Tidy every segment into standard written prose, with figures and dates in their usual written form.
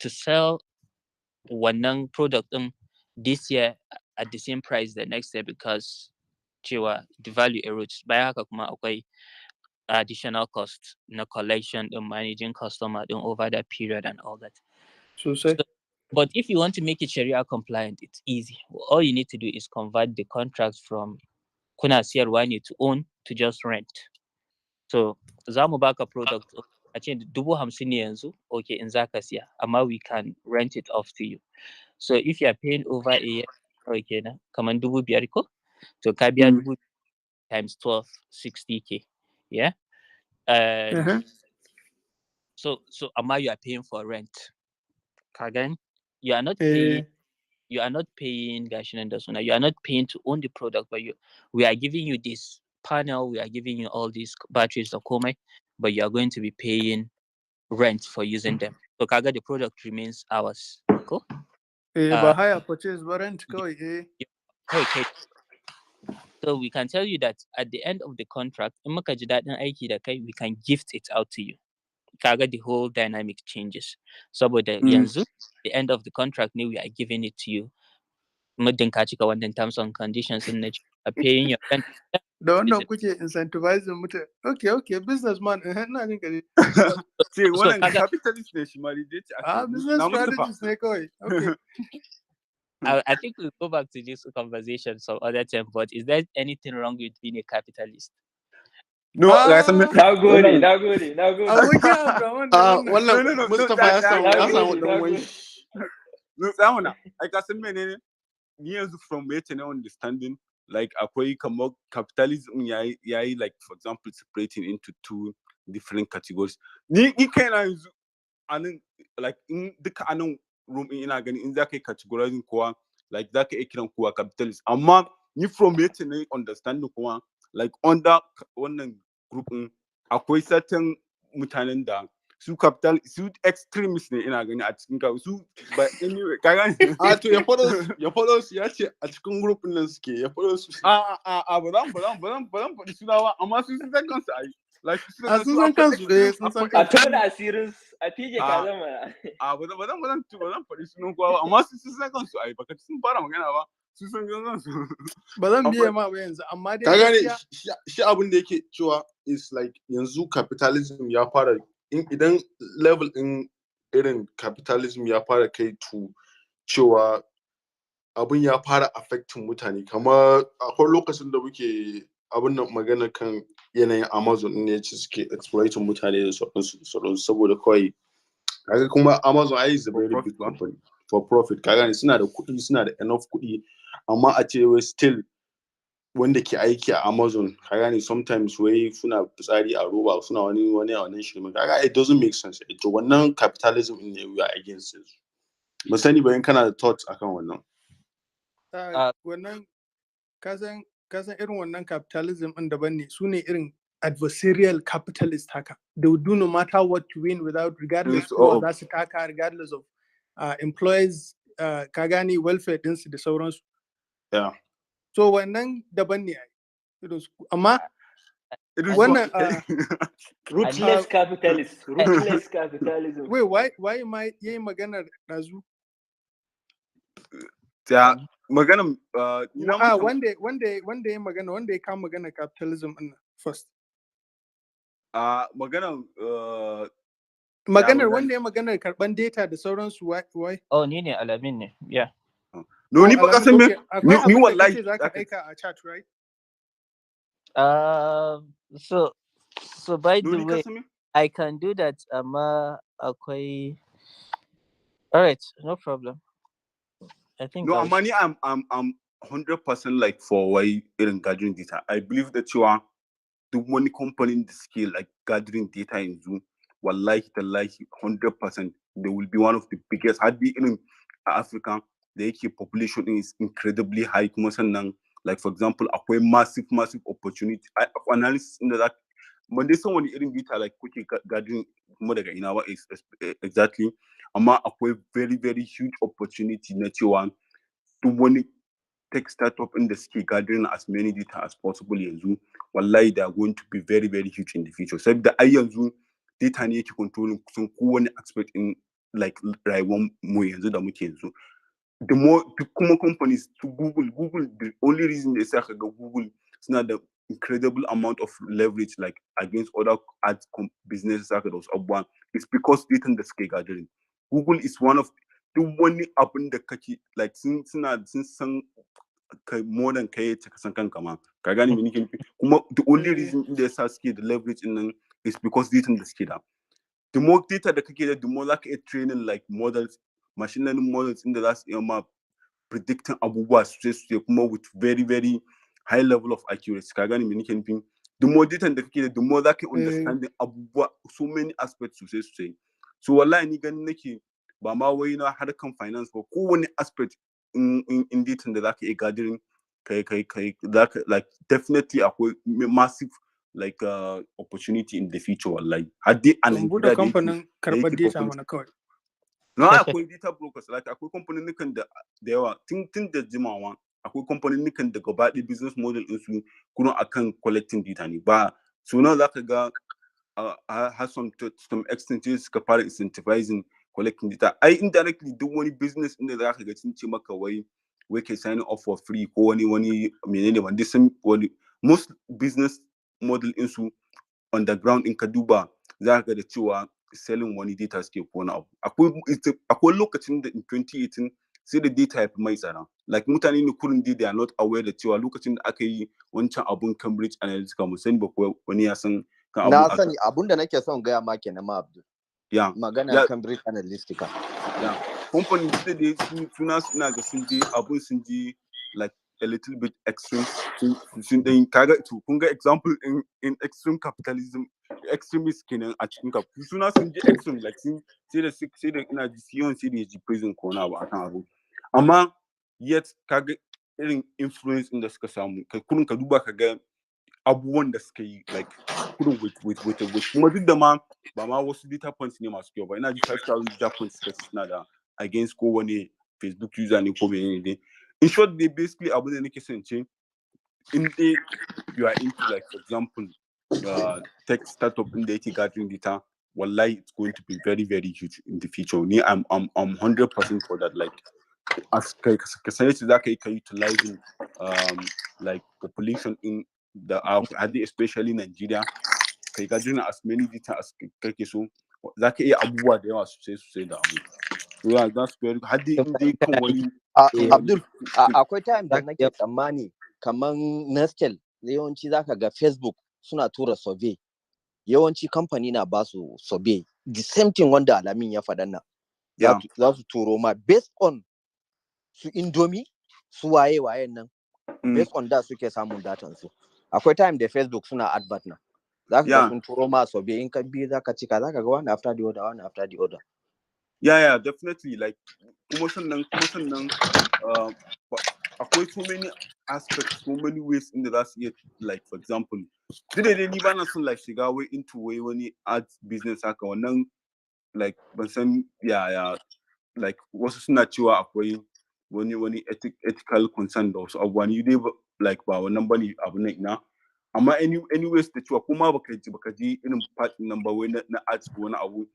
to sell one product this year at the same price the next year, because cewa the value erodes. Bayan haka kuma akwai additional cost na collection and managing customer over that period and all that. So, but if you want to make it Sharia compliant, it's easy. All you need to do is convert the contracts from kuna siyarwa ne to own to just rent. So za mu baka product a ce 50,000 ne yanzu, okay, in za ka siya, amma we can rent it off to you. So if you are paying over a year, okay, na kaman 5,000 ko, to ka biya 5,000 times 12, 60K, yeah. So amma you are paying for rent. Kagan, you are not paying. You are not paying you are not paying to own the product, but we are giving you this panel, we are giving you all these batteries, but you are going to be paying rent for using them. So kaga, the product remains ours. Cool? But higher purchase rent Okay. So we can tell you that at the end of the contract, in muka ji daɗin aiki da kai, we can gift it out to you. Kaga, the whole dynamic changes. So but yanzu, the end of the contract, we are giving it to you. Muddin ka cika wannan terms and conditions in nature, paying your rent. Da wannan kuke incentivizing mutum. Okay, businessman. Ina jin kare. See, wannan capitalist ne shi ma dai. Business strategist ne kawai. Okay. I think we'll go back to this conversation some other time, but is there anything wrong with being a capitalist? No, Nagode. Wannan Mustafa ya samu dan wani. No, zamana. Ai ka san menene? Ni yanzu from where to understanding, like akwai kamar capitalism yayi like, for example, separating into two different categories. Ni kaina yanzu anan, like in duka anan room ina gani in zaka yi categorizing kowa, like zaka yi kiran kowa capitalist, amma ni from where to understanding kowa, like under wannan group akwai certain mutanen da su extremists ne ina gani a cikin ka su, but anyway ka gani to ya follow su ya ce a cikin group nan suke ya follow su ba zan faɗi suna ba, amma su san kansu ai, like su san kansu sun san a tona asirin a fije ka zama ba zan faɗi sunan kowa ba, amma su san kansu ai, baka sun fara magana ba, su san kansu. Ba zan biye ma ba yanzu, amma dai ka gane shi abin da yake cewa is like yanzu capitalism ya fara, idan level in irin capitalism ya fara kai to cewa abin ya fara affecting mutane, kamar akwai lokacin da muke abin nan magana kan yanayin Amazon ne yace suke exploiting mutane da sauransu saboda kawai kaga, kuma Amazon is a very big company for profit, kaga suna da kuɗi, suna da enough kuɗi, amma a ce wai still wanda ke aiki a Amazon kaga ne sometimes wai suna fitsari a roba, suna wani a wannan shirme, kaga it doesn't make sense. To wannan capitalism ne we are against it. Ba sani ba in kana da thoughts akan wannan. Wannan kasan irin wannan capitalism din daban ne, su ne irin adversarial capitalist haka. They will do no matter what to win regardless of za su taka, regardless of employees ka gane welfare ɗinsu da sauransu. Yeah. So wannan daban ne ai. Amma wannan ruthless capitalism. Wait, why ma yayi maganar dazu? Ya maganar wanda ya magana, wanda ya kama magana capitalism din first. Maganar wanda ya maganar karban data da sauransu, why? Oh, ni ne Alamin ne. Yeah. No, ni ba kasan me ni wallahi zaka aika a chat, right? So by the way, I can do that, amma akwai. All right, no problem. I think no, amma ni I'm 100% like for why irin gathering data. I believe that you are the one company in the scale like gathering data in Zoom. Wallahi tallahi 100% they will be one of the biggest. Had be in Africa, the population is incredibly high. Kuma sannan, like for example, akwai massive opportunity analysis in that. When there's someone irin data like kuke gathering kuma daga ina ba exactly, amma akwai very very huge opportunity na cewa duk wani tech startup in the suke gathering as many data as possible yanzu, wallahi they are going to be very very huge in the future. Saboda ai yanzu data ne yake controlling kusan kowane aspect in like rayuwar mu yanzu da muke yanzu. The more kuma companies to Google, the only reason they say Google is not the incredible amount of leverage like against other businesses that was up it's because data da suke gathering. Google is one of the wani abin da kake like sun san more than kai ta san kanka ma ka gane me nake kuma the only reason da yasa suke da leverage in nan is because data da suke da. The more data da kake da, the more like a training like models, machine learning models in the last year ma predicting abubuwa sosai kuma with very very high level of accuracy ka gane me nake nufin. The more data da kake da, the more zaka understanding abubuwa so many aspects sosai. So wallahi ni ganin nake ba ma wai na harkan finance ba kowane aspect in data da zaka iya gathering kai zaka like definitely akwai massive like opportunity in the future wallahi har dai a Nigeria kamfanin karɓar data mana kawai. No, akwai data brokers like akwai kamfanin nukan da yawa tun da jimawa akwai kamfanin nukan da gaba ɗaya business model din su kuma akan collecting data ne ba so now zaka ga has some extent suka fara incentivizing collecting data ai indirectly duk wani business inda zaka ga sun ce maka wai kai sign up for free ko wani menene wanda sun wani most business model din su on the ground in ka duba zaka ga da cewa selling wani data suke ko wani abu akwai lokacin da in 2018 sai da data ya fi mai tsada like mutane ne kurin they are not aware da cewa lokacin da aka yi wancan abun Cambridge Analytica mu sani ba ko wani ya san kan abun na sani abun da nake son gaya ma kenan ma Abdul magana Cambridge Analytica company da dai suna ga sun je abun sun je like a little bit extreme sun dai kaga to kun ga example in extreme capitalism extremist kenan a cikin suna sun je extreme like sun sai da ina ji siyon sai da ya ji prison ko na ba akan abu amma yet kaga irin influence in da suka samu kurin ka duba kaga abubuwan da suka yi like kurin with kuma duk da ma ba ma wasu data points ne masu kyau ba ina ji 5,000 data points suka ci suna da against ko wani Facebook user ne ko menene dai in short they basically abu da nake son ce in dai you are into like for example tech startup in da yake gathering data wallahi it's going to be very very huge in the future ni I'm 100% for that like as ka san yace zaka yi ka utilizing like population in the especially Nigeria kai gathering as many data as kake so zaka iya abubuwa da yawa sosai da abu. Yeah, that's very har dai in dai kan wani Abdul akwai time da nake tsammani kaman Nestle yawanci zaka ga Facebook suna tura survey yawanci company na ba su survey the same thing wanda Alamin ya faɗan nan za su turo ma based on su Indomie su waye nan based on that suke samun datan su akwai time da Facebook suna advert na zaka ga sun turo ma survey in ka bi zaka cika zaka ga one after the other yeah definitely like kuma sannan akwai so many aspects so many ways in da za su iya like for example dai ni ba na son like shiga way into way wani ads business haka wannan like ban san ya like wasu suna cewa akwai wani ethical concern da wasu abubuwa ni dai like ba wannan bane abu na ina amma anyways da cewa kuma baka ji irin part nan ba wai na ads ko wani abu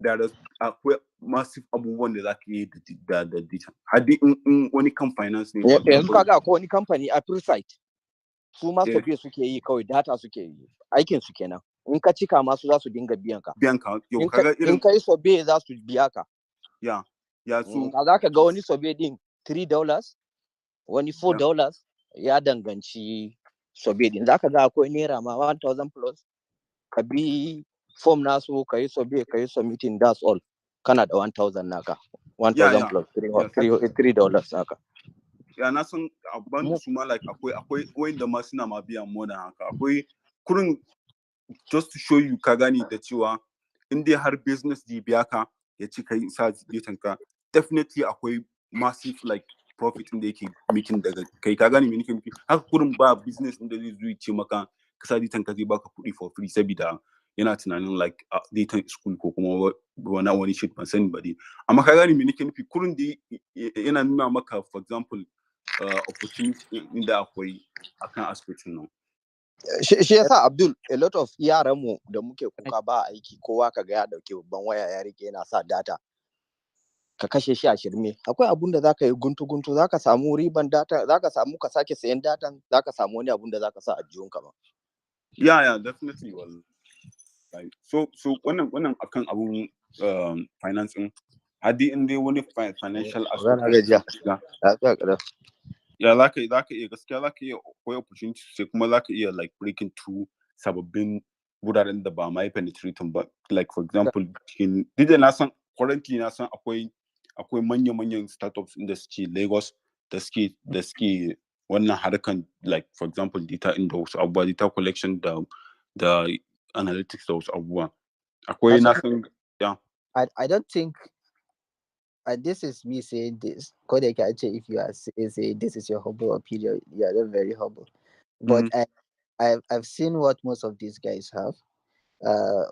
da akwai massive abubuwan da zaka yi da data har dai in wani kan finance ne yanzu kaga akwai wani company a Presight su ma survey suke yi kawai data suke yi aikin su kenan in ka cika masu za su dinga biyan ka yau kaga irin in kai survey za su biya ka so za ka ga wani survey din $3 wani $4 ya danganci survey din za ka ga akwai naira ma 1,000 plus ka bi form nasu ka yi survey ka yi submitting that's all kana da 1,000 naka 1,000 plus $3 naka na san abban su ma like akwai wanda ma suna ma biyan more than haka akwai kurin just to show you ka gani da cewa in dai har business di biya ka ya ci kai sa datan ka definitely akwai massive like profit da yake making daga kai ka gani me nake nufi haka kurin ba business da zai zo ya ce maka ka sa datan ka zai baka kuɗi for free saboda yana tunanin like datan school ko kuma wani shit ban sani ba dai amma ka gani me nake nufi kurin da yana nuna maka for example opportunity inda akwai akan aspect nan shi yasa Abdul a lot of yaran mu da muke kuka ba aiki kowa kaga ya dauke babban waya ya rike yana sa data ka kashe shi a shirme. Akwai abun da zaka yi guntu zaka samu riban data, zaka samu ka sake sayan data, zaka samu wani abun da zaka sa a jiyunka ba. Yeah, definitely. Well, like so wannan akan abun financing hadi in dai wani financial aspect ya zaka iya gaskiya zaka iya akwai opportunity sai kuma zaka iya like breaking through sababbin wuraren da ba ma penetrating ba, like for example cikin dida na san currently na san akwai manyan startups inda suke Lagos da suke wannan harkan, like for example data inda wasu abubuwa, data collection da analytics da wasu abubuwa akwai na san. Yeah, I don't think, and this is me saying this, if you are saying this is your humble opinion, you are not very humble. But I've seen what most of these guys have.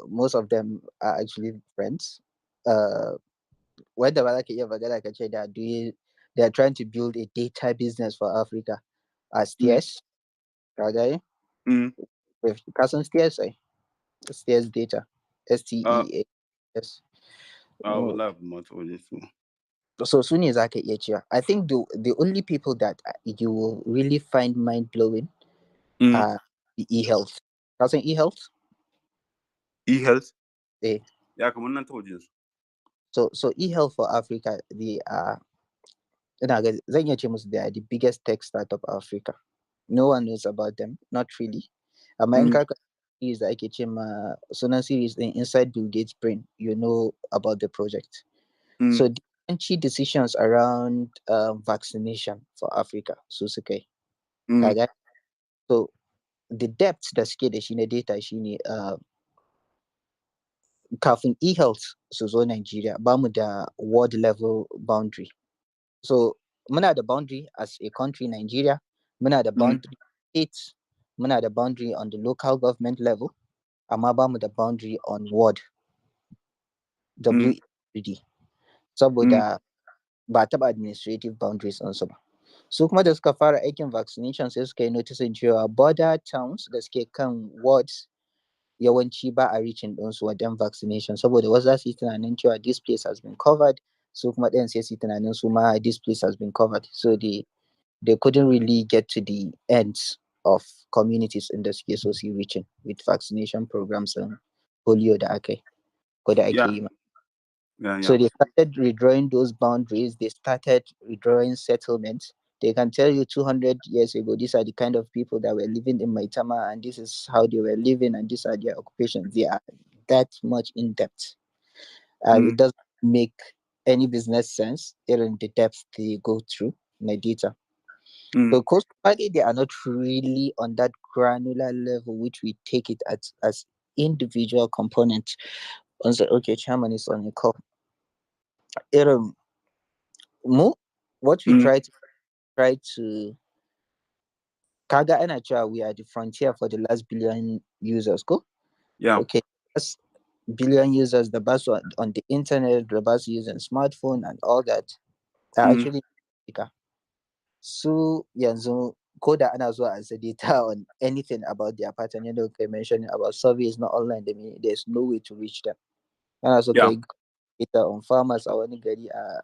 Most of them are actually friends. When the they are trying to build a data business for Africa as TS. Okay. With Cousins TS, STS data. STEAS. So soon as I can hear, I think the only people that you will really find mind blowing are the e-health. Cousin e-health? E-health? Yeah. Yeah, come on, told you. So e-health for Africa, they are they are the biggest tech startup of Africa. No one knows about them, not really. America is like a Sonan series inside Bill Gates' brain. You know about the project. So the key decisions around vaccination for Africa, so so the depth da suke da shi na data shine kafin e-health su zo Nigeria ba mu da world level boundary. So muna da boundary as a country, Nigeria, muna da boundary states, muna da boundary on the local government level, amma ba mu da boundary on world WED. Saboda ba taɓa administrative boundaries ɗinsu ba. Su kuma da suka fara aikin vaccination sai suka yi noticing cewa border towns da suke kan wards yawanci ba a reaching ɗinsu wajen vaccination, saboda wasu za su yi tunanin cewa this place has been covered, su kuma ɗayan sai su yi tunanin su ma this place has been covered, so they couldn't really get to the ends of communities in da suke so su yi reaching with vaccination programs and polio da aka yi ko da ake yi ma. So they started redrawing those boundaries. They started redrawing settlements. They can tell you 200 years ago, these are the kind of people that were living in Maitama, and this is how they were living, and these are their occupations. They are that much in depth. It doesn't make any business sense in the depth they go through in the data. So constantly, they are not really on that granular level, which we take it as individual components. And say, okay, chairman is on a call. What we try to kaga ana cewa we are the frontier for the last billion users, go? Yeah. Okay, last billion users, the bus on the internet, the bus using smartphone and all that are actually so yanzu ko da ana zuwa as a data on anything about their pattern, okay, mentioning about surveys not online, there's no way to reach them. And also data on farmers a wani gari a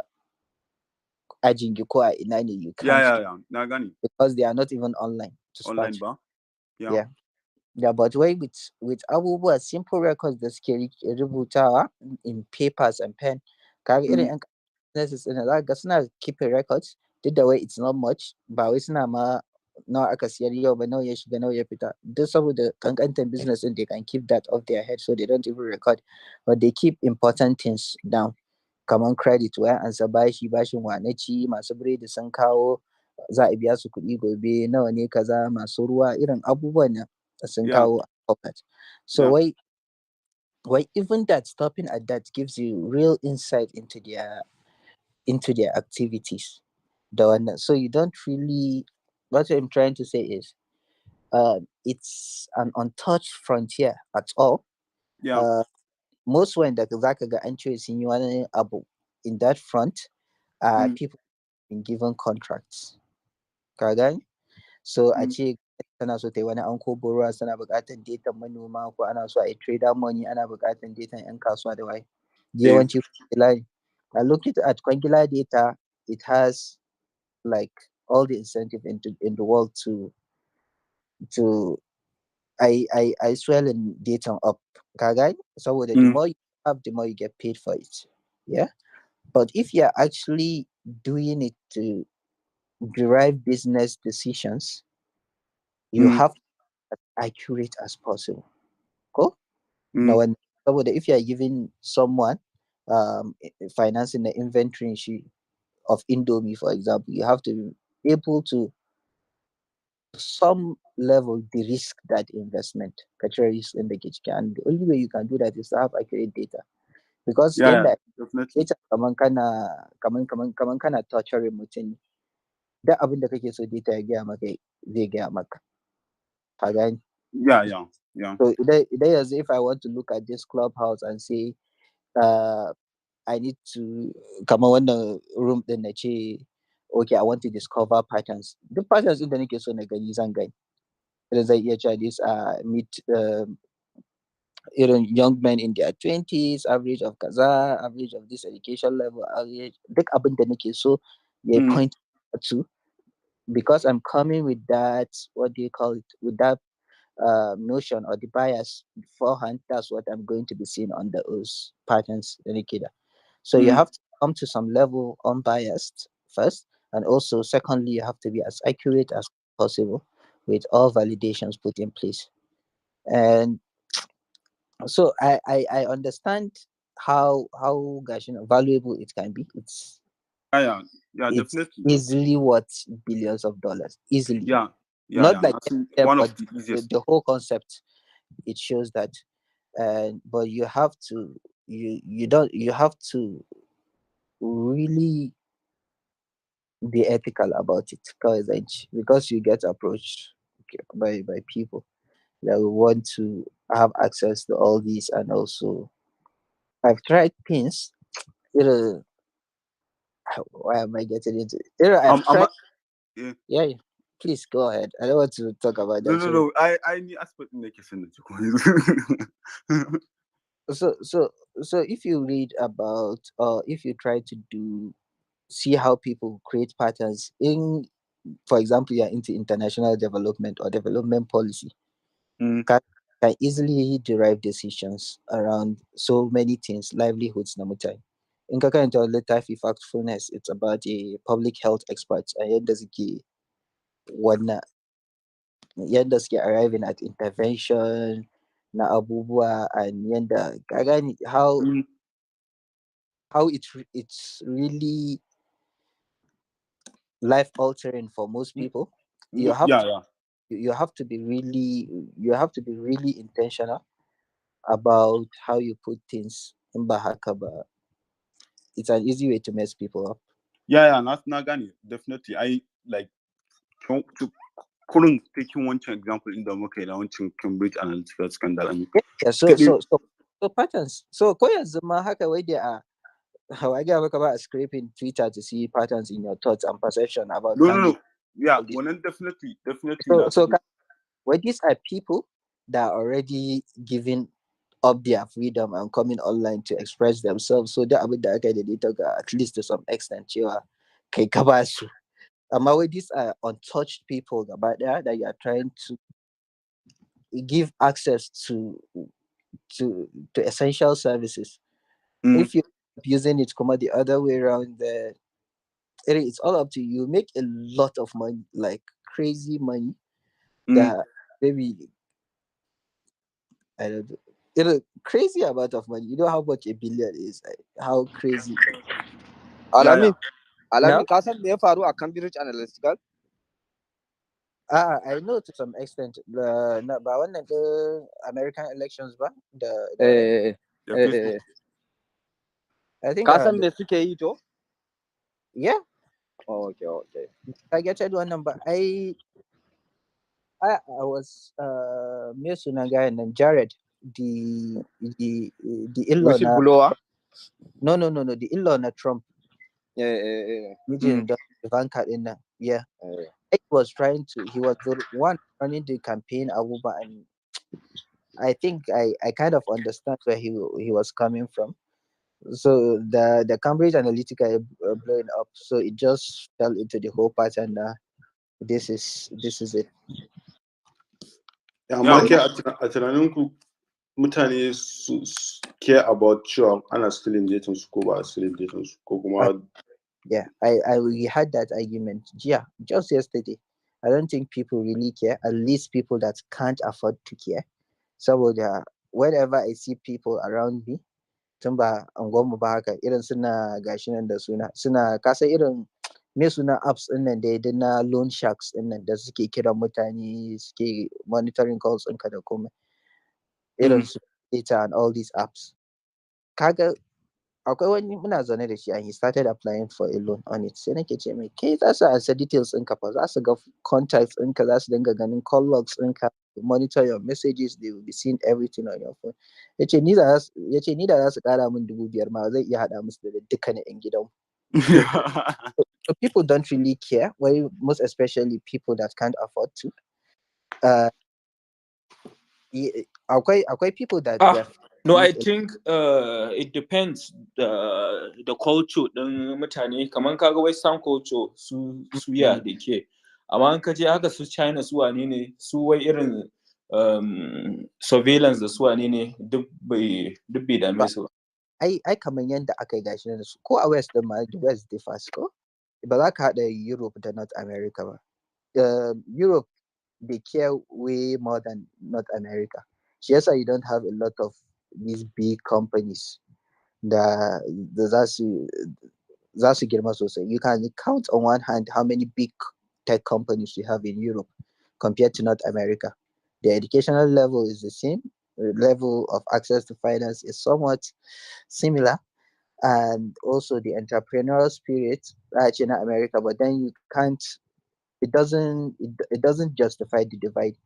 ajingi ko a ina ne you can't na gani, because they are not even online to start. Online ba? Yeah, but why with abubuwa simple records da suke rubutawa in papers and pen, kaga irin yan businesses ɗin za ga suna keeping records, duk da wai it's not much, ba wai suna ma nawa aka siyar yau ba, nawa ya shiga nawa ya fita, duk saboda kankantan business din they can keep that off their head, so they don't even record, but they keep important things down, kaman credit, waya ansa bashin wane ci, masu biredi sun kawo za a biya su kuɗi gobe, nawa ne kaza, masu ruwa, irin abubuwan nan sun kawo that. So why even that, stopping at that gives you real insight into their activities. So you don't really, what I'm trying to say is it's an untouched frontier at all. Most when the zaka ga an ce sun yi wani abu in that front, people been given contracts, ka gani? So a ce tana so ta yi wani anko borrower, tana buƙatar data manoma, ko ana so a yi trader money, ana buƙatar data yan kasuwa da waye, yawanci I look at Quangular data, it has like all the incentive in the world to I swell in data up. Kagai? So that the Mm, more you have, the more you get paid for it. Yeah. But if you're actually doing it to derive business decisions, you mm, have to be as accurate as possible. Cool? Now, mm. when if you are giving someone financing the inventory of Indomie, for example, you have to be able to some level de-risk that investment. Cultural risk in the kitchen. And the only way you can do that is to have accurate data. Because Yeah, in yeah, that definitely. data kaman kana torturing mutum ne. Duk abin da kake so data ya gaya maka zai gaya maka. Ka gane? Yeah, yeah, yeah. So idan yanzu if I want to look at this clubhouse and say uh, I need to kamar wannan room din na ce okay I want to discover patterns. Duk patterns din da nake so na gani zan gani. Irin zai iya cewa this meet irin young men in their 20s, average of kaza, average of this education level, average duk abin da nake so ya Mm, point to because I'm coming with that what do you call it with that notion or the bias beforehand. That's what I'm going to be seeing on those patterns da nake da. So you mm. have to come to some level unbiased first, and also secondly, you have to be as accurate as possible with all validations put in place. And so I understand how gosh, valuable it can be. Yeah, yeah, yeah, It's definitely. easily worth billions of dollars. Easily. Yeah, yeah, Not yeah. like That's them, one of but the easiest. the whole concept it shows that. And but you have to you don't you have to really be ethical about it because you get approached by people that will want to have access to all these. And also I've tried pins. It'll, why am I getting into it? I've I'm tried. yeah. Yeah, yeah, please go ahead. I don't want to talk about No, that. no, So no. I need aspect in the kitchen that you so so so if you read about or if you try to see how people create patterns in, for example, you're into international development or development policy, Mm, can easily derive decisions around so many things, livelihoods na mutane. In ka karanta littafi factfulness, it's about a public health expert a wannan yadda suke arriving at intervention na abubuwa, and yadda ka gane mm, how it's really life altering for most mm. people. You have Yeah, to yeah. you have to be really intentional about how you put things in haka ba. It's an easy way to mess people up. Yeah, yeah, not Gani. Definitely. I like to couldn't taking one example in the market, I want to Cambridge Analytica scandal and Yeah, so patterns. So ko yanzu ma haka wai da how I get about scraping Twitter to see patterns in your thoughts and perception about no, no, candidate. no. Yeah, All this. one definitely So not to do. where these are people that are already giving up their freedom and coming online to express themselves. So that abin da aka yi da data ga at least to some extent cewa kai ka ba su. Amma wai these are untouched people gaba daya that you are trying to give access to essential services. Mm, If you're using it come the other way around, it's all up to you. You make a lot of money, like crazy money. mm, That maybe I don't know. A crazy amount of money. You know how much a billion is? Like, how crazy? yeah, yeah. Alamin, Now, Alamin, ka san me ya faru a Cambridge Analytical? I know to some extent. Ba wannan the American elections, ba the Eh, Yeah, eh, Facebook. eh. I think Ka san me suke yi to? yeah. Oh, okay, okay. I get it one number. I was me suna guy and Jared, the in-law na Whistleblower? no the in-law na Trump. Mm, Mijin da Ivanka din nan. Yeah. Eh. He was the one running the campaign Abuba, and I think I kind of understand where he was coming from. So the Cambridge Analytica blowing up, so it just fell into the whole pattern. This is it. Amma ke a tunaninku mutane su care about cewa ana stealing data su ko ba a stealing data su ko kuma Yeah, we had that argument. Yeah, just yesterday. I don't think people really care. At least people that can't afford to care. So whenever I see people around me, tun ba anguwanmu ba haka irin suna gashi nan da suna kasa irin me suna apps din nan dai na loan sharks din nan da suke kiran mutane suke monitoring calls ɗinka da komai irin su data and all these apps. Kaga akwai wani muna zaune da shi and he started applying for a loan on it, sai nake ce mai kai za su ansa details ɗinka fa, za su ga contacts ɗinka, za su dinga ganin call logs ɗinka, monitor your messages, they will be seeing everything on your phone. Yace ni da za su ƙara min 5,000 ma zai iya haɗa musu da dukkanin 'yan gidan. So people don't really care, well, most especially people that can't afford to. Akwai people that no, I think it depends the culture din mutane, kaman kaga western culture su ya da ke, amma an kaje haka su China su wane ne su wai irin surveillance da su wane ne duk bai dame su ba. Ai kamar yadda aka yi gashi na su ko a west din ma, the west differs ko ba za ka haɗa Europe da North America ba. Europe they care way more than North America. Shi yasa you don't have a lot of these big companies da za su girma sosai. You can count on one hand how many big tech companies we have in Europe compared to North America. The educational level is the same. The level of access to finance is somewhat similar, and also the entrepreneurial spirit in America. But then you can't. It doesn't justify the divide.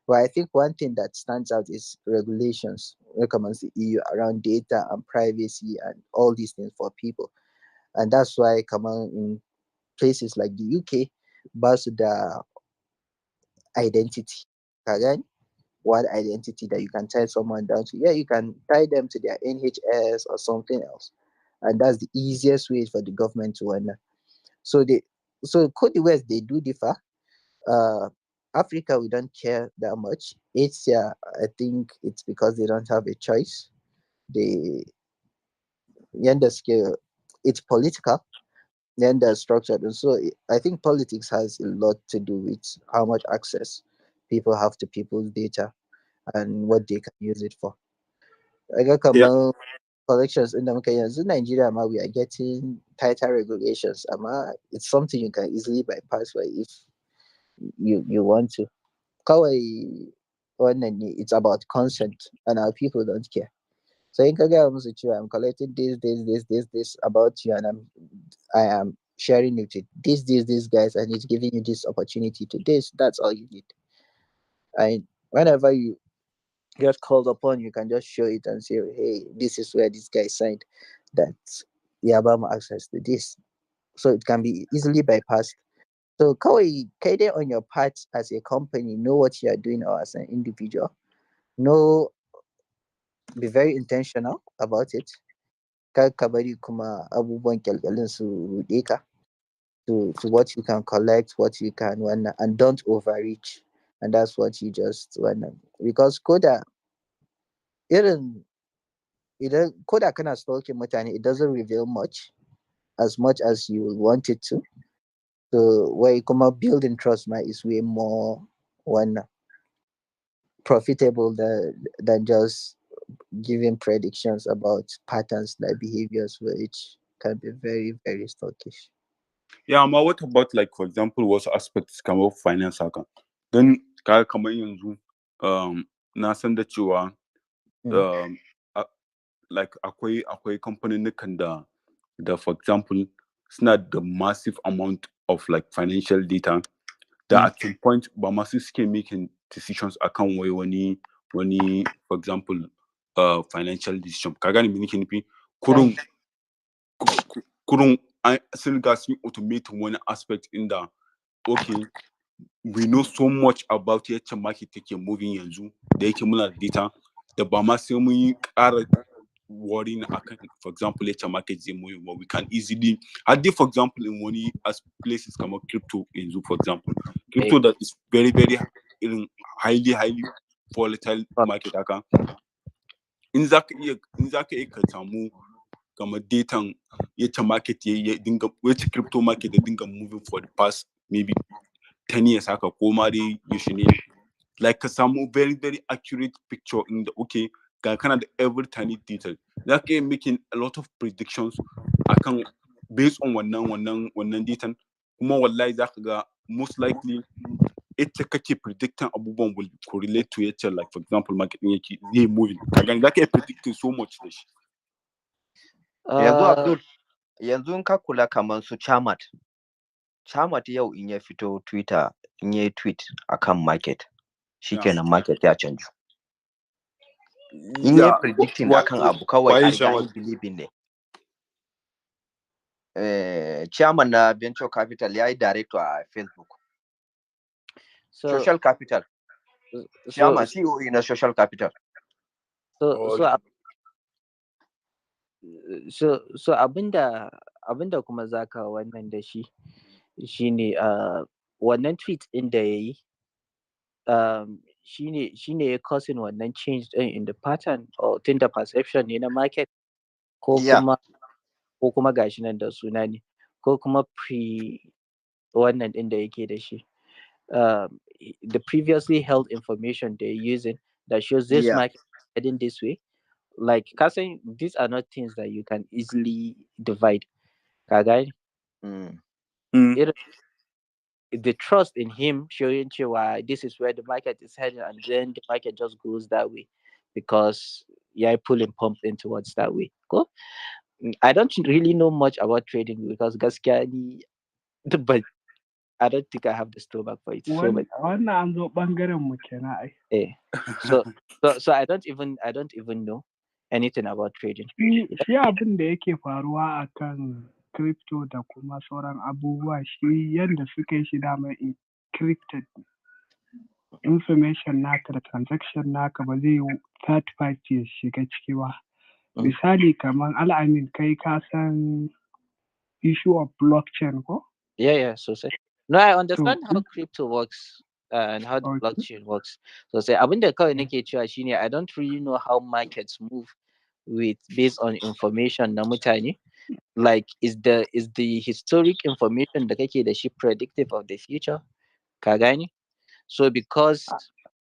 But I think one thing that stands out is regulations when it comes to EU around data and privacy and all these things for people. And that's why come on in places like the UK, basu da identity. Again, one identity that you can tie someone down to. Yeah, you can tie them to their NHS or something else. And that's the easiest way for the government to run. So Cote West they do differ. Uh, Africa, we don't care that much. Asia, I think it's because they don't have a choice. They, yeah, the scale, it's political, then they're structured. And so I think politics has a lot to do with how much access people have to people's data and what they can use it for. I got collections in the yanzu Nigeria, we are getting tighter regulations. It's something you can easily bypass if you want to. Kawai wannan ne, it's about consent and our people don't care. So in ka gaya musu cewa I'm collecting this about you, and I am sharing it with these guys, and it's giving you this opportunity to this. That's all you need. And whenever you get called upon, you can just show it and say, hey, this is where this guy signed that Yabama access to this. So it can be easily bypassed. So kawai kai dai on your part as a company, know what you are doing, or as an individual. Know, be very intentional about it. Kar ka bari kuma abubuwan kyalkyalin su ruɗe ka to what you can collect, what you can wannan, and don't overreach. And that's what you just wannan. Because irin koda kana stalking mutane, it doesn't reveal as much as you want it to. So why kuma building trust is way more one profitable than just giving predictions about patterns like behaviors, which can be very, very stockish. Yeah, amma what about, like, for example, wasu aspects kamar finance haka? Don kaga kamar yanzu na san da cewa like akwai kamfanin da for example suna da massive amount of like financial data that at some point ba masu suke making decisions akan wai wani for example financial decision. Ka gane me nake nufi? Kurun sun riga sun automating wani aspect in da okay, we know so much about yacce market take moving yanzu da yake muna da data da ba ma sai mun yi ƙara worrying akan, for example, yace market zai move, but we can easily had for example in wani as places kamar crypto yanzu, for example crypto that is very very highly volatile market haka, in zaka iya ka samu kamar datan yace market ya dinga yace crypto market ya dinga moving for the past maybe 10 years haka, ko ma dai yaushe ne, like ka samu very very accurate picture in the okay ga kana da every tiny detail, zaka iya making a lot of predictions akan based on wannan datan, kuma wallahi zaka ga most likely ita kake predicting abubuwan will correlate to yace, like for example market din yake zai moving, kaga zaka iya predicting so much da shi. yanzu Abdul, yanzu in ka kula kaman su Chamat yau in ya fito Twitter in ya tweet akan market shikenan market ya canju. In ya predicting akan abu kawai an gani believing ne. Chairman na venture capital ya yi director a Facebook. Social capital. Chairman CEO na social capital. So abinda kuma zaka wannan da shi shine wannan tweet din da yayi shine ya causing wannan change din in the pattern or tunda perception ne na market, ko kuma gashi nan da suna ne, ko kuma wannan din da yake da shi, the previously held information they're using that shows this market heading this way. Like Kasan, these are not things that you can easily divide. The trust in him showing you why this is where the market is heading, and then the market just goes that way because you're pulling pump in towards that way. Cool. I don't really know much about trading because gaskiya but I don't think I have the stomach for it. Wannan an zo bangaren mu kenan ai. So I don't even know anything about trading. Shi abin da yake faruwa akan crypto da kuma sauran abubuwa, shi yadda suka yi shi dama encrypted information naka da transaction naka ba zai yi third party ya shiga ciki ba. Misali kamar al'amin kai ka san issue of blockchain ko? Yeah, so say. No, I understand how crypto works and how the blockchain works. So say abinda kawai nake cewa shine I don't really know how markets move based on information na mutane. Like is the historic information da kake da shi predictive of the future? Ka gane? So because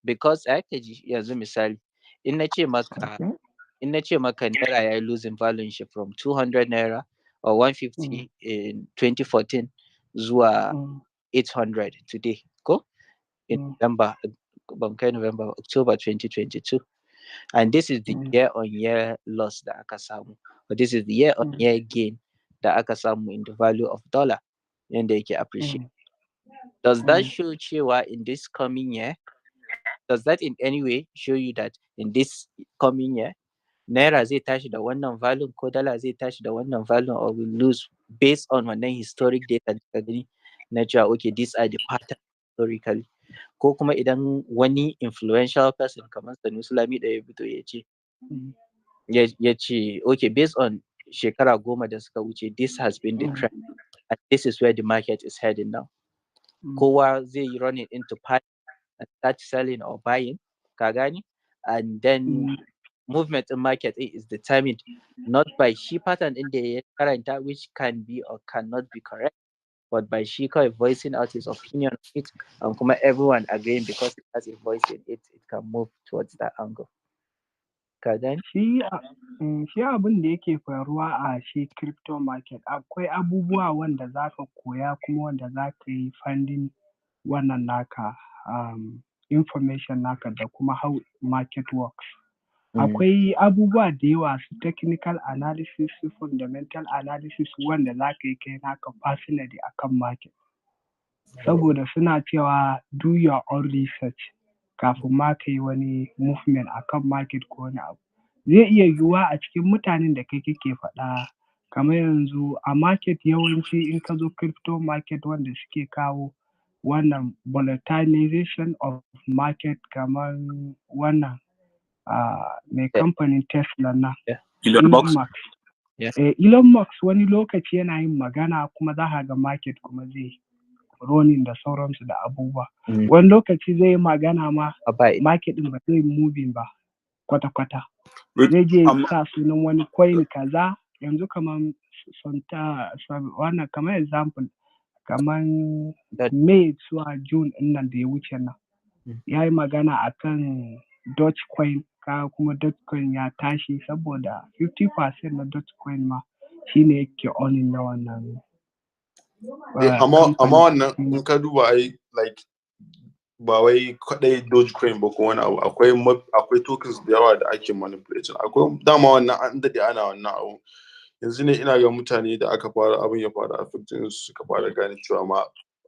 yanzu misali in na ce maka naira ya losing value shi from 200 naira or 150 in 2014 zuwa 800 today, ko in November, October 2022, and this is the year-on-year loss da aka samu, but this is the year-on-year gain da aka samu in the value of dollar yanda yake appreciate. Does that show cewa in this coming year, does that in any way show you that in this coming year naira zai tashi da wannan value ko dollar zai tashi da wannan value, or will lose based on wannan historic data da gani na cewa okay these are the pattern historically, ko kuma idan wani influential person kamar Sanusi Lamido ya fito ya ce okay based on shekara 10 da suka wuce this has been the trend and this is where the market is heading now, kowa zai yi running into pattern and start selling or buying, ka gani, and then movement in market is determined not by shi pattern in the current which can be or cannot be correct, but by shi voicing out his opinion on it, and kuma everyone agreeing because it has a voice in it, it can move towards that angle. Shi abin da yake faruwa a shi crypto market, akwai abubuwa wanda za ka koya kuma wanda za ka yi finding wannan naka information naka da kuma how market works. Akwai abubuwa da yawa su technical analysis, su fundamental analysis wanda za ka yi kai naka personally akan market. Saboda suna cewa do your own research kafin ma ka yi wani movement akan market ko wani abu. Zai iya yiwuwa a cikin mutanen da kai kake faɗa, kamar yanzu a market yawanci in ka zo crypto market wanda suke kawo wannan volatilization of market kamar wannan mai kamfanin Tesla na Elon Musk. Yes. Elon Musk wani lokaci yana yin magana kuma za ka ga market kuma zai ronin da sauransu da abubuwa. Wani lokaci zai yi magana ma market din ba zai moving ba kwata-kwata. Zai je sa sunan wani coin kaza yanzu kaman wannan kamar example kaman May zuwa June ɗin nan da ya wuce nan. Ya yi magana akan Dogecoin kuma Dogecoin ya tashi saboda 50% na Dogecoin ma shine yake owning na wannan. Amma wannan in ka duba ai like ba wai kadai Dogecoin ba ko wani abu akwai tokens da yawa da ake manipulating. Akwai dama wannan an dade ana wannan abu. Yanzu ne ina ga mutane da aka fara abin ya fara affecting su suka fara gane cewa ma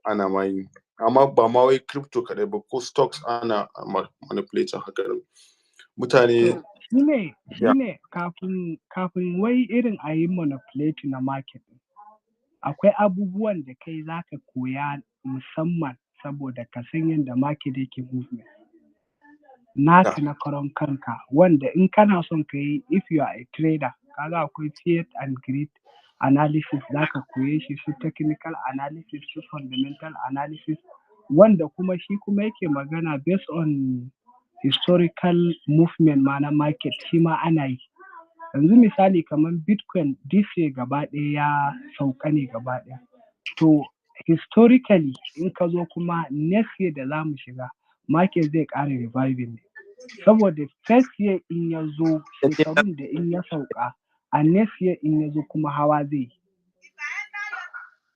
ana ma yi. Amma ba ma wai crypto kadai ba ko stocks ana manipulating haka ne. Mutane shine kafin wai irin a yi manipulating na market. Akwai abubuwan da kai za ka koya musamman saboda ka san yadda market yake movement. Naka na karon kanka wanda in kana son ka yi if you are a trader kaga akwai fear and greed analysis za ka koye shi su technical analysis su fundamental analysis wanda kuma shi kuma yake magana based on historical movement ma na market shi ma ana yi. Yanzu misali kamar Bitcoin this year gaba ɗaya ya sauka ne gaba ɗaya. To historically in ka zo kuma next year da za mu shiga market zai ƙara reviving ne. Saboda first year in ya zo shekarun da in ya sauka a next year in ya zo kuma hawa zai yi.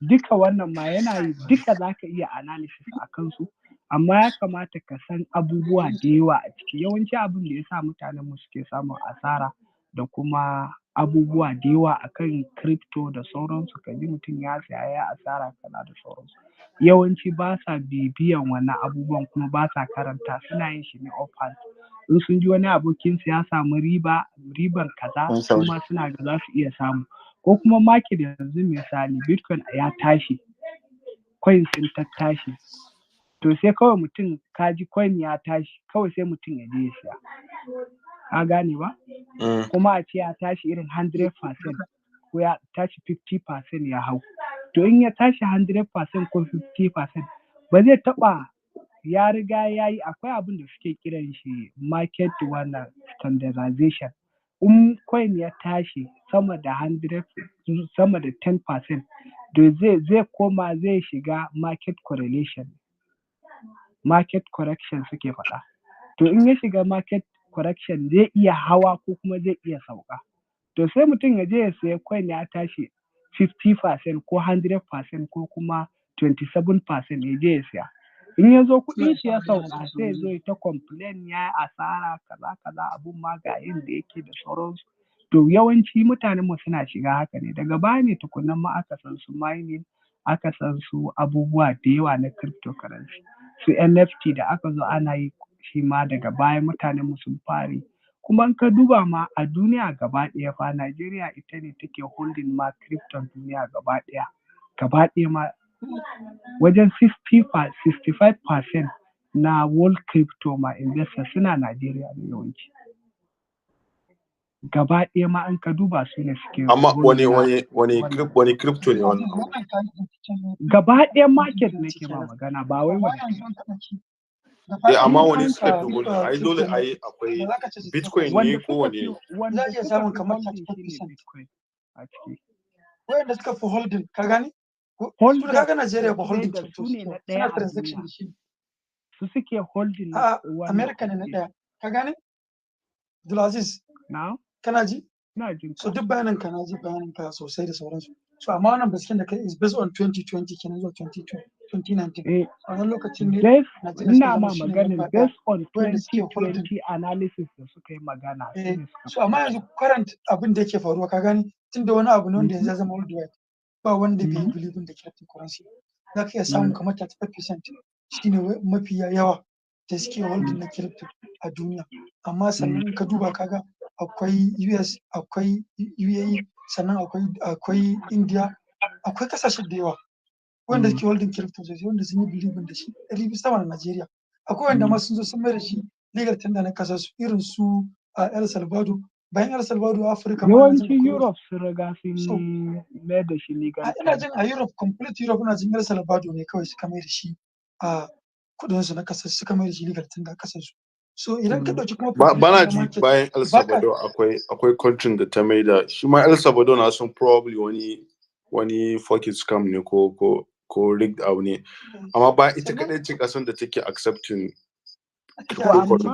Duka wannan ma yana yi duka za ka iya analysis a kansu amma ya kamata ka san abubuwa da yawa a ciki. Yawanci abin da ya sa mutanen mu suke samun asara da kuma abubuwa da yawa akan crypto da sauransu ka ji mutum ya saya ya asara kana da sauransu. Yawanci ba sa bibiyan wannan abubuwan kuma ba sa karanta suna yin shi ne offhand. In sun ji wani abokinsu ya samu riban kaza su ma suna ga za su iya samu. Ko kuma market yanzu misali Bitcoin ya tashi coin sun tattashi. To sai kawai mutum ka ji coin ya tashi kawai sai mutum ya je ya siya. Ka gane ba? Kuma a ce ya tashi irin 100% ko ya tashi 50% ya hau. To in ya tashi 100% ko 50% ba zai taɓa ya riga ya yi akwai abin da suke kiran shi market wannan standardization. In coin ya tashi sama da 10% to zai koma zai shiga market correlation. Market correction suke faɗa. To in ya shiga market correction zai iya hawa ko kuma zai iya sauka. To sai mutum ya je ya sayi coin ya tashi 50% ko 100% ko kuma 27% ya je ya siya. In ya zo kuɗin shi ya sauka sai ya zo ya ta complain ya yi asara kaza abun ma ga yanda yake da sauransu. To yawanci mutanen mu suna shiga haka ne daga baya ne tukunnan ma aka san su mining aka san su abubuwa da yawa na cryptocurrency. Su NFT da aka zo ana yi shi ma daga baya mutanen mu sun fara yi. Kuma in ka duba ma a duniya gaba ɗaya fa Najeriya ita ne take holding ma crypto duniya gaba ɗaya. Gaba ɗaya ma wajen 65% na world crypto ma investors suna Najeriya ne yawanci. Gaba ɗaya ma an ka duba su ne suke. Amma wani crypto ne wannan? Gaba ɗaya market nake ma magana ba wai wani. Amma wani suka fi gudu ai dole ai akwai Bitcoin ne ko wani? Wanda suka samun kamar 34% a ciki. Wanda suka fi holding ka gani? Holding kaga Najeriya ba holding su ne na ɗaya suna a transaction da duniya. shi. Su suke holding A America ne na ɗaya. Ka gane? Abdulaziz. Now? Kana ji? Na jin ka. So duk bayanin ka na ji bayanin ka sosai da sauransu. So amma wannan binciken da kai is based on 2020 kenan zuwa 2019. A wannan lokacin ne ina ma maganin based on 2020 analysis da suka yi magana. So amma yanzu current abin da yake faruwa ka gani tunda wani abu ne wanda ya zama worldwide ba wanda bai yi believing da cryptocurrency. Za ka iya samun kamar 35% shine mafi yawa da suke holding na crypto a duniya. Amma sannan ka duba kaga akwai US, akwai UAE, sannan akwai India, akwai kasashe da yawa wanda suke holding crypto sosai wanda sun yi believing da shi ɗari bisa na Najeriya. Akwai wanda ma sun zo sun mai da shi legal tender na kasar su irin su El Salvador bayan El Salvador Afirka ma yawanci Europe sun riga sun So, yi mai da shi legal ina jin a Europe complete Europe ina jin El Salvador ne kawai suka mai da shi a kudin su na kasar suka mai da shi legal tun da kasar su. So idan ka dauki kuma bana prediction ji market bayan El Salvador akwai country da ta mai da shi ma El Salvador na son probably wani fucking scam ne ko rigged abu ne amma ba ita kadai ce kasan da take accepting to amma kun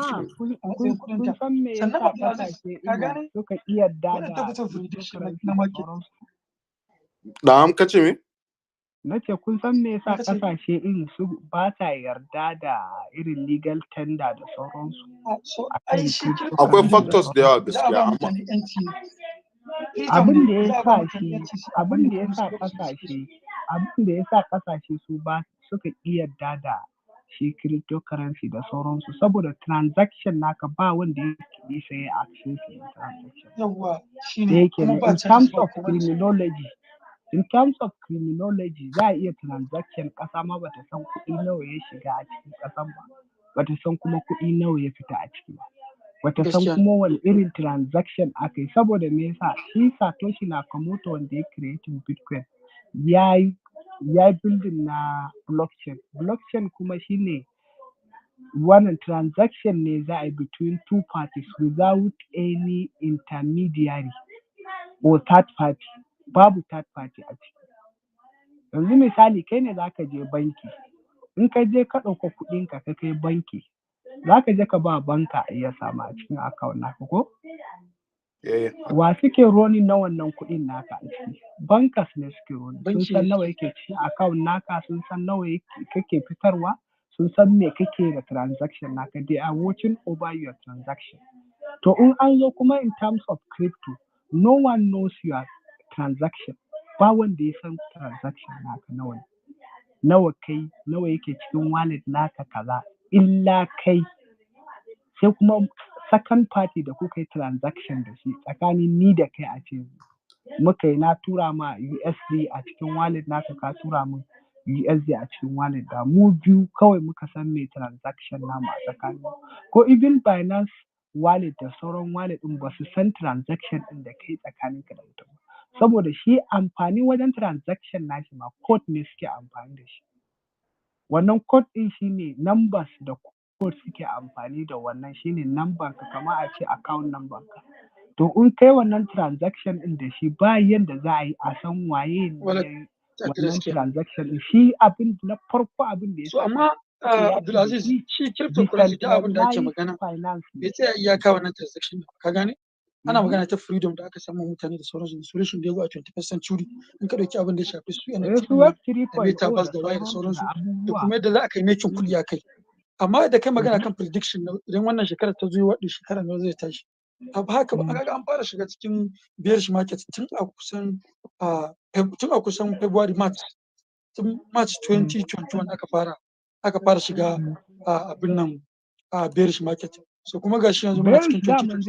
san me yasa kasashe irin suka iya dada na market da am kace me na ce kun san me yasa kasashe irin su ba sa yarda da irin legal tender da sauransu akwai factors da yawa gaskiya amma abin da ya sa kasashe su ba suka iya yarda da shi cryptocurrency da sauransu saboda transaction naka ba wanda ya sai access transaction yawa da yake in terms of criminology za a iya transaction kasa ma bata san kuɗi nawa ya shiga a cikin kasan ba bata san kuma kuɗi nawa ya fita a ciki ba bata san kuma wani irin transaction aka yi saboda me yasa shi Satoshi Nakamoto wanda ya creating Bitcoin ya yi building na blockchain kuma shine wannan transaction ne za a yi between two parties without any intermediary or third party babu third party a ciki yanzu misali kai ne za ka je banki in ka je ka ɗauka kuɗinka ka kai banki za ka je ka ba banka ya samu a cikin account naka ko wa suke roni na wannan kuɗin naka a ciki bankas ne suke roni sun san nawa yake cikin account naka sun san nawa kake fitarwa sun san me kake da transaction naka they are watching over your transaction to in an zo kuma in terms of crypto no one knows your transaction ba wanda ya san transaction naka nawa kai nawa yake cikin wallet naka kaza illa kai sai kuma second party da kuka yi transaction da shi tsakanin ni da kai a ce muka yi na tura ma USD a cikin wallet naka ka tura min USD a cikin wallet da mu biyu kawai muka san me transaction namu a tsakanin ko even Binance wallet da sauran wallet din ba su san transaction din da kai tsakanin ka da mutum saboda shi amfani wajen transaction nashi ma code ne suke amfani da shi wannan code din shine numbers da code suke amfani da wannan shine number ka kamar a ce account number ka to in kai wannan transaction din da shi ba yanda za a yi a san waye ne wannan transaction din shi abin na farko abin da ya so amma Abdulaziz shi cryptocurrency da abin da ake magana bai tsaya iyaka wannan transaction ka gane ana magana ta freedom da aka samu mutane da sauransu solution da ya zo a 21st century in ka dauki abin da ya shafi su NFT da metaverse da waye da sauransu da kuma yadda za a kai making kuɗi a kai amma da kai magana kan prediction idan wannan shekarar ta zo wadda shekarar nan zai tashi abu haka ba an fara shiga cikin bearish market tun a kusan February March tun March 2021 aka fara shiga abin nan bearish market so kuma gashi yanzu muna cikin 2020